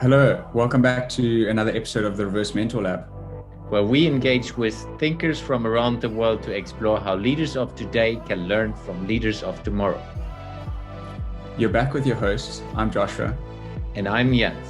Hello, welcome back to another episode of the Reverse Mentor Lab. where we engage with thinkers from around the world to explore how leaders of today can learn from leaders of tomorrow. You're back with your hosts. I'm Joshua. And I'm Jens.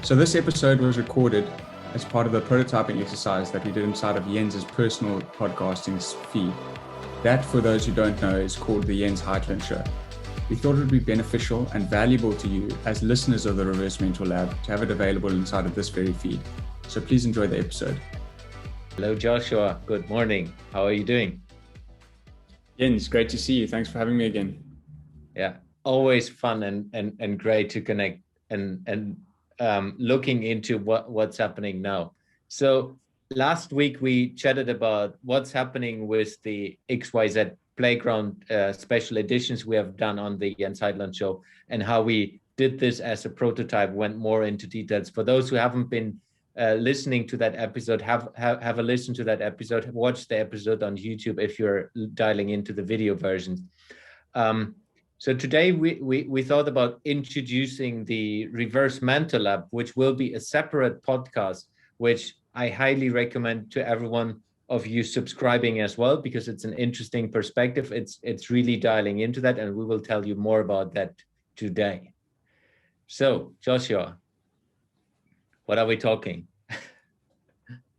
So this episode was recorded as part of the prototyping exercise that we did inside of Jens's personal podcasting feed. That, for those who don't know, is called the Jens Heitland Show. We thought it would be beneficial and valuable to you as listeners of the Reverse Mentor Lab to have it available inside of this very feed. So please enjoy the episode. Hello, Joshua. Good morning. How are you doing? Jens, great to see you. Thanks for having me again. Yeah, always fun and great to connect and looking into what's happening now. So last week we chatted about what's happening with the XYZ Playground special editions we have done on the Jens Heitland Show, and how we did this as a prototype, went more into details. For those who haven't been listening to that episode, have a listen to that episode, watch the episode on YouTube if you're dialing into the video versions. So today we thought about introducing the Reverse Mentor Lab, which will be a separate podcast, which I highly recommend to everyone of you subscribing as well, because it's an interesting perspective. It's really dialing into that, and we will tell you more about that today. So, Joshua, what are we talking?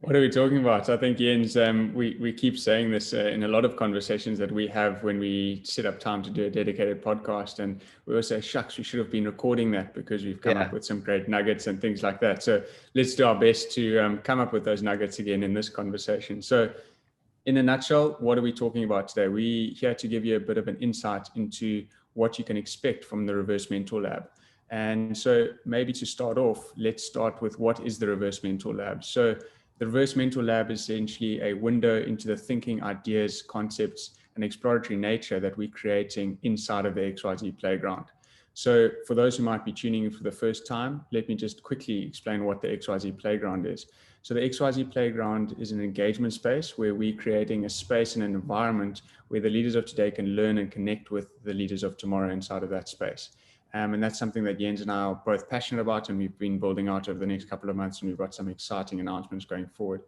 What are we talking about? I think, Jens, we keep saying this in a lot of conversations that we have when we set up time to do a dedicated podcast. And we always say, shucks, we should have been recording that because we've come up with some great nuggets and things like that. So let's do our best to come up with those nuggets again in this conversation. So in a nutshell, what are we talking about today? We're here to give you a bit of an insight into what you can expect from the Reverse Mentor Lab. And so maybe to start off, let's start with what is the Reverse Mentor Lab. So the Reverse Mentor Lab is essentially a window into the thinking, ideas, concepts, and exploratory nature that we're creating inside of the XYZ Playground. So for those who might be tuning in for the first time, let me just quickly explain what the XYZ Playground is. So the XYZ Playground is an engagement space where we're creating a space and an environment where the leaders of today can learn and connect with the leaders of tomorrow inside of that space. And that's something that Jens and I are both passionate about, and we've been building out over the next couple of months, and we've got some exciting announcements going forward.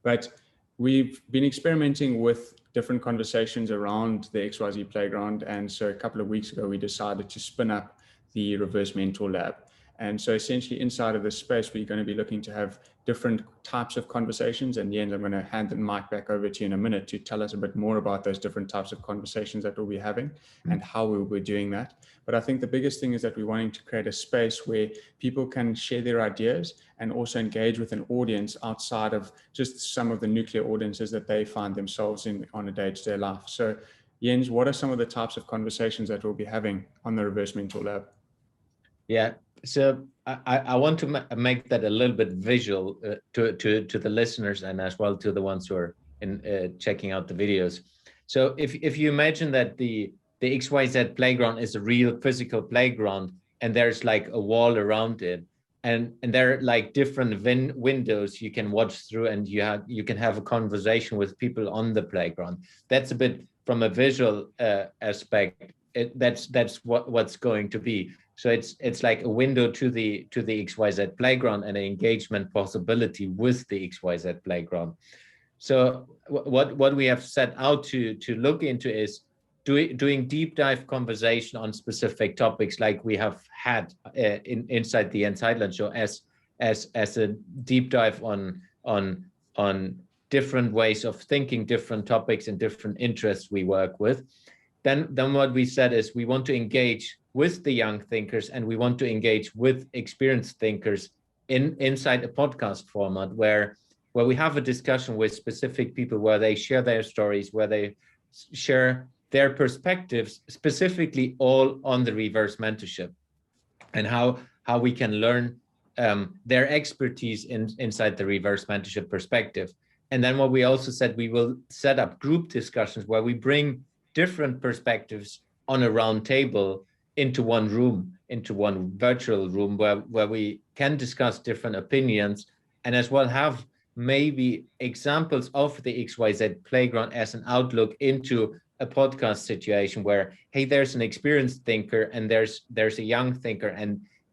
But we've been experimenting with different conversations around the XYZ Playground. And so a couple of weeks ago, we decided to spin up the Reverse Mentor Lab. And so essentially inside of this space, we're going to be looking to have different types of conversations. And Jens, I'm going to hand the mic back over to you in a minute to tell us a bit more about those different types of conversations that we'll be having and how we'll be doing that. But I think the biggest thing is that we're wanting to create a space where people can share their ideas and also engage with an audience outside of just some of the nuclear audiences that they find themselves in on a day-to-day life. So Jens, what are some of the types of conversations that we'll be having on the Reverse Mentor Lab? Yeah, so I want to make that a little bit visual to the listeners, and as well to the ones who are checking out the videos. So if you imagine that the XYZ Playground is a real physical playground, and there's like a wall around it, and there are like different windows you can watch through, and you can have a conversation with people on the playground. That's a bit from a visual aspect. That's what's going to be. So it's like a window to the XYZ Playground and an engagement possibility with the XYZ Playground. So what we have set out to look into is doing deep dive conversation on specific topics, like we have had inside the Jens Heitland Show, as a deep dive on different ways of thinking, different topics and different interests we work with. Then what we said is we want to engage with the young thinkers, and we want to engage with experienced thinkers inside a podcast format where we have a discussion with specific people, where they share their stories, where they share their perspectives, specifically all on the reverse mentorship, and how we can learn their expertise inside the reverse mentorship perspective. And then what we also said, we will set up group discussions where we bring different perspectives on a round table into one room, into one virtual room, where we can discuss different opinions, and as well have maybe examples of the XYZ Playground as an outlook into a podcast situation where, hey, there's an experienced thinker and there's a young thinker,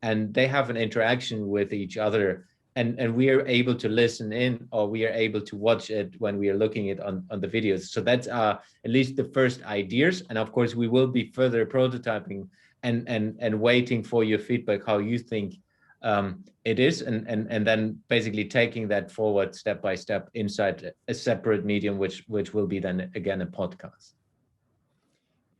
and they have an interaction with each other, and we are able to listen in, or we are able to watch it when we are looking at on the videos. So that's at least the first ideas. And of course, we will be further prototyping and waiting for your feedback, how you think it is, and then basically taking that forward step by step inside a separate medium, which will be then again a podcast.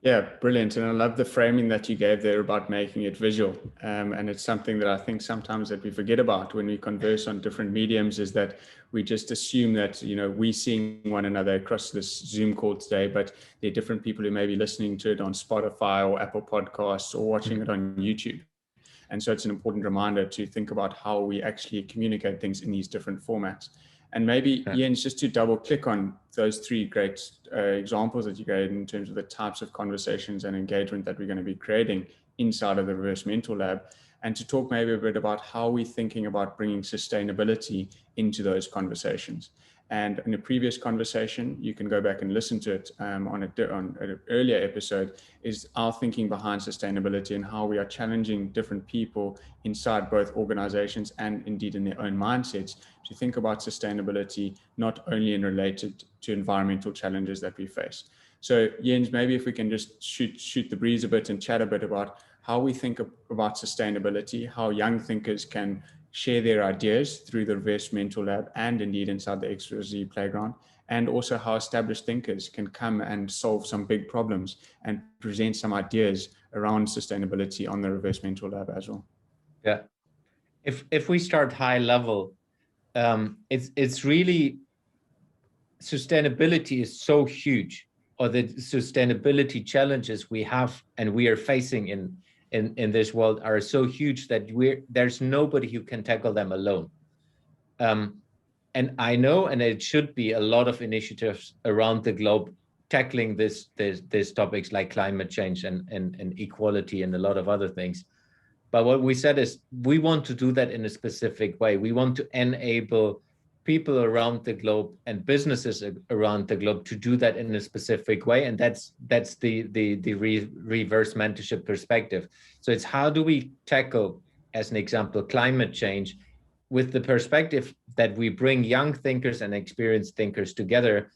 Yeah, brilliant. And I love the framing that you gave there about making it visual. And it's something that I think sometimes that we forget about when we converse on different mediums, is that we just assume that, we're seeing one another across this Zoom call today, but there are different people who may be listening to it on Spotify or Apple Podcasts or watching it on YouTube. And so it's an important reminder to think about how we actually communicate things in these different formats. And maybe, Jens, just to double click on those three great examples that you gave in terms of the types of conversations and engagement that we're going to be creating inside of the Reverse Mentor Lab, and to talk maybe a bit about how we're thinking about bringing sustainability into those conversations. And in a previous conversation, you can go back and listen to it on an earlier episode, is our thinking behind sustainability and how we are challenging different people inside both organizations and indeed in their own mindsets to think about sustainability, not only in related to environmental challenges that we face. So Jens, maybe if we can just shoot the breeze a bit and chat a bit about how we think about sustainability, how young thinkers can share their ideas through the Reverse Mentor Lab and indeed inside the XYZ Playground, and also how established thinkers can come and solve some big problems and present some ideas around sustainability on the Reverse Mentor Lab as well. Yeah. If we start high level, it's really, sustainability is so huge, or the sustainability challenges we have and we are facing in this world are so huge that there's nobody who can tackle them alone. And I know, and it should be a lot of initiatives around the globe tackling these topics like climate change and equality and a lot of other things. But what we said is we want to do that in a specific way. We want to enable people around the globe and businesses around the globe to do that in a specific way. And that's the reverse mentorship perspective. So it's how do we tackle, as an example, climate change with the perspective that we bring young thinkers and experienced thinkers together,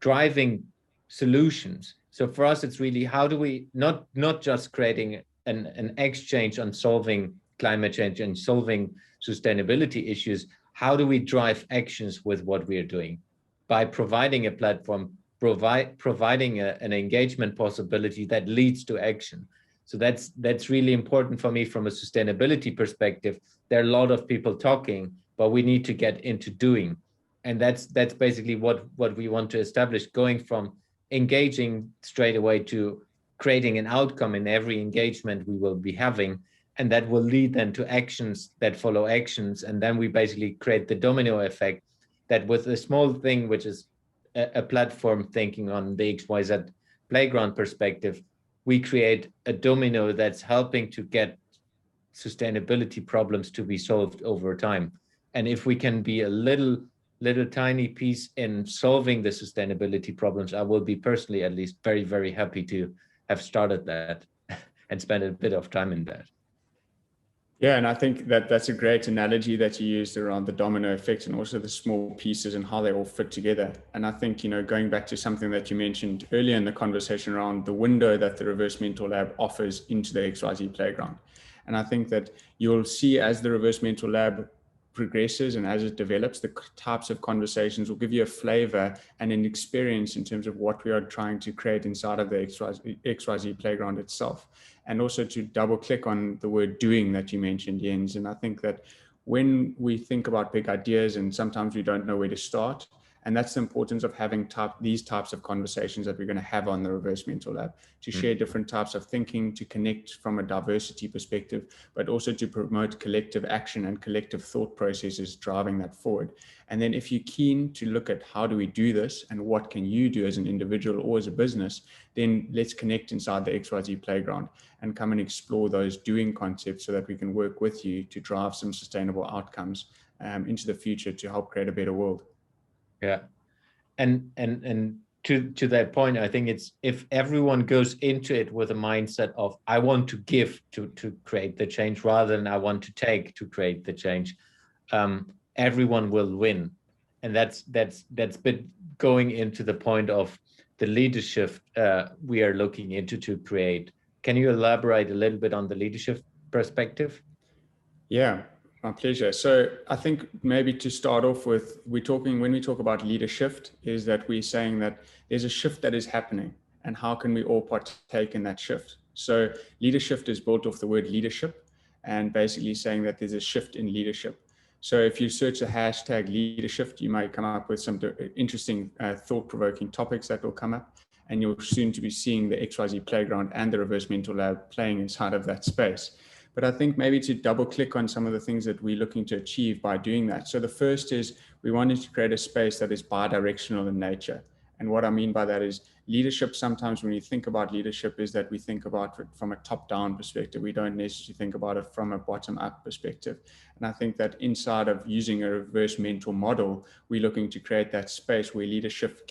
driving solutions. So for us, it's really how do we not just creating an exchange on solving climate change and solving sustainability issues. How do we drive actions with what we are doing? By providing a platform, providing an engagement possibility that leads to action. So that's really important for me from a sustainability perspective. There are a lot of people talking, but we need to get into doing. And that's basically what we want to establish, going from engaging straight away to creating an outcome in every engagement we will be having. And that will lead then to actions that follow actions. And then we basically create the domino effect that with a small thing, which is a platform thinking on the XYZ Playground perspective, we create a domino that's helping to get sustainability problems to be solved over time. And if we can be a little tiny piece in solving the sustainability problems, I will be personally at least very, very happy to have started that and spend a bit of time in that. Yeah, and I think that that's a great analogy that you used around the domino effect and also the small pieces and how they all fit together. And I think, going back to something that you mentioned earlier in the conversation around the window that the Reverse Mentor Lab offers into the XYZ Playground. And I think that you'll see as the Reverse Mentor Lab progresses and as it develops, the types of conversations will give you a flavor and an experience in terms of what we are trying to create inside of the XYZ Playground itself. And also to double click on the word doing that you mentioned, Jens. And I think that when we think about big ideas and sometimes we don't know where to start, and that's the importance of having these types of conversations that we're going to have on the Reverse Mentor Lab, to share different types of thinking, to connect from a diversity perspective, but also to promote collective action and collective thought processes driving that forward. And then if you're keen to look at how do we do this and what can you do as an individual or as a business, then let's connect inside the XYZ Playground and come and explore those doing concepts so that we can work with you to drive some sustainable outcomes into the future to help create a better world. Yeah. And to that point, I think it's if everyone goes into it with a mindset of I want to give to create the change rather than I want to take to create the change, everyone will win. And that's been going into the point of the leadership we are looking into to create. Can you elaborate a little bit on the leadership perspective? Yeah, my pleasure. So I think maybe to start off with, when we talk about leadership, is that we're saying that there's a shift that is happening, and how can we all partake in that shift? So leadership is built off the word leadership, and basically saying that there's a shift in leadership. So if you search the hashtag leadership, you might come up with some interesting thought-provoking topics that will come up, and you'll soon to be seeing the XYZ Playground and the Reverse Mentor Lab playing inside of that space. But I think maybe to double click on some of the things that we're looking to achieve by doing that. So the first is we wanted to create a space that is bi-directional in nature. And what I mean by that is leadership. Sometimes when you think about leadership is that we think about it from a top-down perspective. We don't necessarily think about it from a bottom-up perspective. And I think that inside of using a reverse mentor model, we're looking to create that space where leadership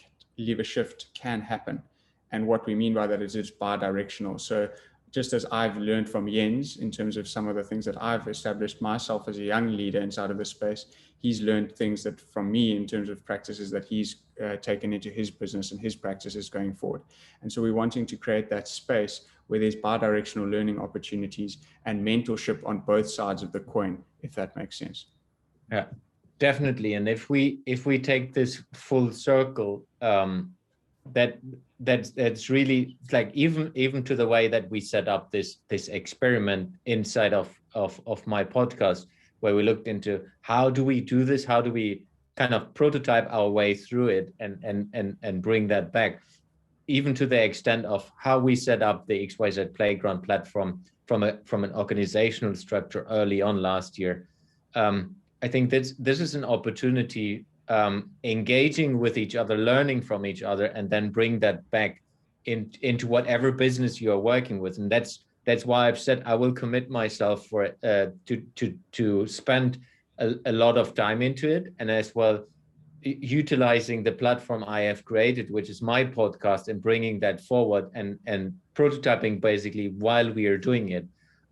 can happen. And what we mean by that is it's bi-directional. So just as I've learned from Jens in terms of some of the things that I've established myself as a young leader inside of the space, he's learned things that from me in terms of practices that he's taken into his business and his practices going forward. And so we're wanting to create that space where there's bi-directional learning opportunities and mentorship on both sides of the coin, if that makes sense. Yeah, definitely. And if we take this full circle, that's really like even to the way that we set up this experiment inside of my podcast, where we looked into how do we do this, how do we kind of prototype our way through it and bring that back, even to the extent of how we set up the XYZ Playground platform from an organizational structure early on last year. I think this is an opportunity, engaging with each other, learning from each other, and then bring that back into whatever business you are working with. And that's why I've said I will commit myself for to spend a lot of time into it, and as well utilizing the platform I have created, which is my podcast, and bringing that forward and prototyping basically while we are doing it.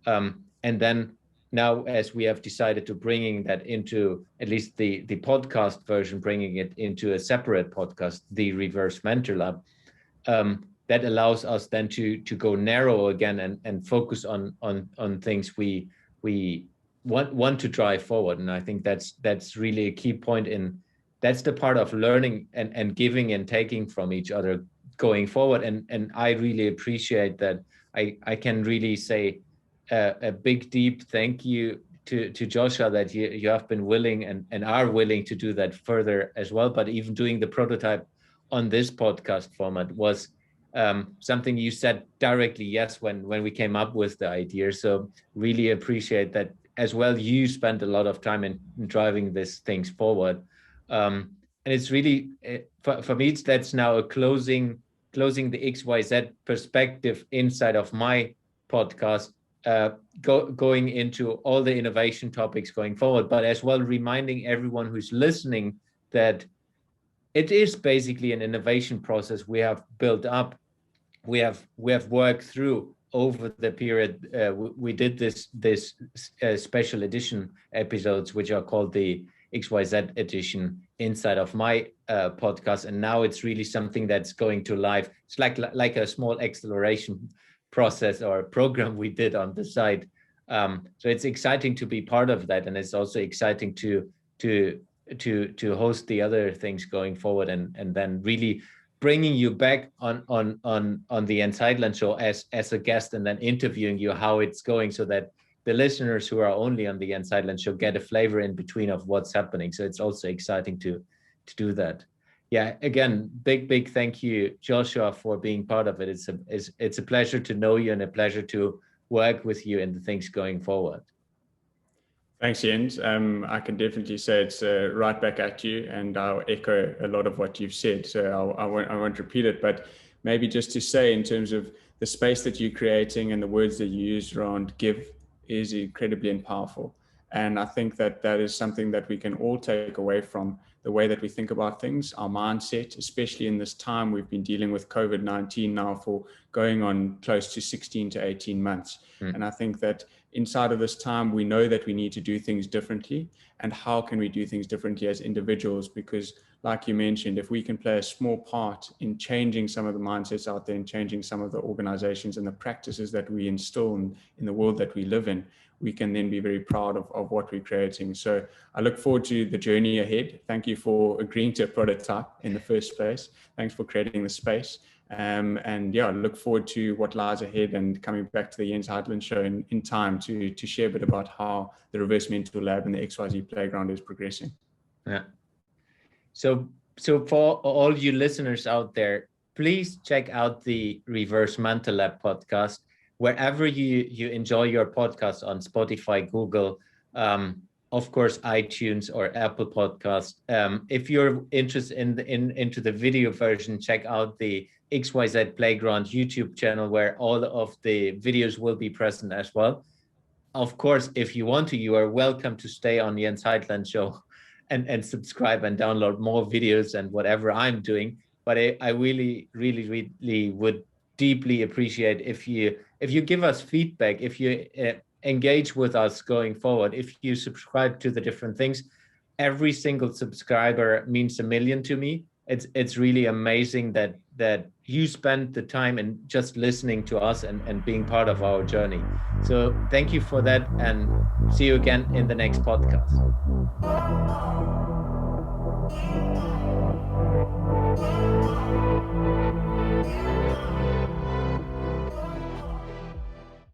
And then now, as we have decided to bringing that into at least the podcast version, bringing it into a separate podcast, the Reverse Mentor Lab, that allows us then to go narrow again and focus on things we want to drive forward. And I think that's really a key point that's the part of learning and giving and taking from each other going forward. And I really appreciate that. I can really say a big, deep thank you to Joshua that you have been willing and are willing to do that further as well. But even doing the prototype on this podcast format was something you said directly yes when we came up with the idea. So really appreciate that as well. You spent a lot of time in driving these things forward. And it's really, for me, that's now a closing the XYZ perspective inside of my podcast, going into all the innovation topics going forward, but as well reminding everyone who's listening that it is basically an innovation process we have built up. We have worked through over the period. We did this special edition episodes, which are called the XYZ edition inside of my podcast, and now it's really something that's going to live. It's like a small acceleration process or program we did on the side. So it's exciting to be part of that, and it's also exciting to host the other things going forward, and then really bringing you back on the Jens Heitland Show as a guest, and then interviewing you how it's going, so that the listeners who are only on the Jens Heitland Show get a flavor in between of what's happening. So it's also exciting to do that. Yeah, again, big thank you, Joshua, for being part of it. It's a pleasure to know you and a pleasure to work with you in the things going forward. Thanks, Jens. I can definitely say it's right back at you, and I'll echo a lot of what you've said. So I won't repeat it, but maybe just to say in terms of the space that you're creating and the words that you use around give is incredibly powerful. And I think that that is something that we can all take away from the way that we think about things, our mindset, especially in this time. We've been dealing with COVID-19 now for going on close to 16 to 18 months. And I think that inside of this time, we know that we need to do things differently. And how can we do things differently as individuals? Because like you mentioned, if we can play a small part in changing some of the mindsets out there and changing some of the organizations and the practices that we instill in the world that we live in, we can then be very proud of what we're creating. So I look forward to the journey ahead. Thank you for agreeing to a prototype in the first place. Thanks for creating the space. And yeah, I look forward to what lies ahead and coming back to the Jens Heitland Show in time to share a bit about how the Reverse Mentor Lab and the XYZ Playground is progressing. Yeah. So for all you listeners out there, please check out the Reverse Mentor Lab podcast wherever you enjoy your podcast, on Spotify, Google, of course, iTunes or Apple Podcast. If you're interested into the video version, check out the XYZ Playground YouTube channel, where all of the videos will be present as well. Of course, if you want to, you are welcome to stay on Jens Heitland Show and subscribe and download more videos and whatever I'm doing. But I really would deeply appreciate if you give us feedback, if you engage with us going forward, if you subscribe to the different things. Every single subscriber means a million to me. It's really amazing that you spend the time in just listening to us and being part of our journey. So thank you for that, and see you again in the next podcast.